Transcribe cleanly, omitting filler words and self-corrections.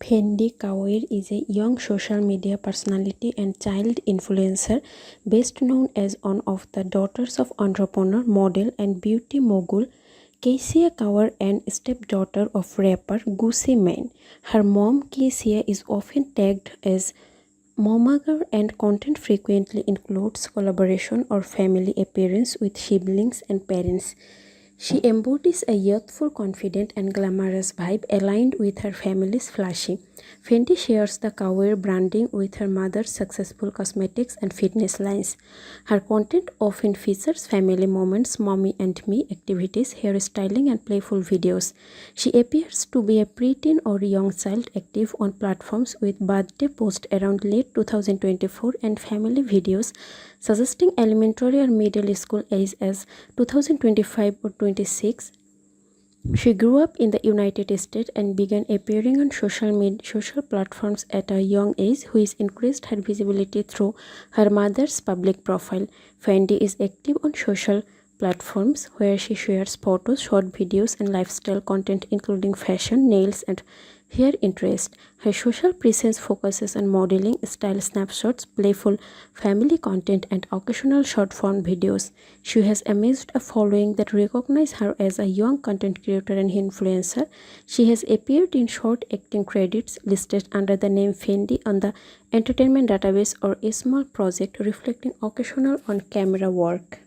Fendi Kaur is a young social media personality and child influencer best known as one of the daughters of entrepreneur, model and beauty mogul Keyshia Kaur and stepdaughter of rapper Gucci Mane. Her mom Keyshia is often tagged as Momager and content frequently includes collaboration or family appearance with siblings and parents. She embodies a youthful, confident, and glamorous vibe aligned with her family's flashy. Fendi shares the Kaur branding with her mother's successful cosmetics and fitness lines. Her content often features family moments, mommy and me activities, hairstyling, and playful videos. She appears to be a preteen or young child active on platforms with birthday posts around late 2024 and family videos suggesting elementary or middle school age as 2025 or 26. She grew up in the United States and began appearing on social platforms at a young age, which increased her visibility through her mother's public profile. Fendi is active on social platforms where she shares photos, short videos, and lifestyle content including fashion, nails, and hair interest. Her social presence focuses on modeling, style snapshots, playful family content, and occasional short form videos. She has amassed a following that recognize her as a young content creator and influencer. She has appeared in short acting credits listed under the name Fendi on the entertainment database or a small project reflecting occasional on camera work.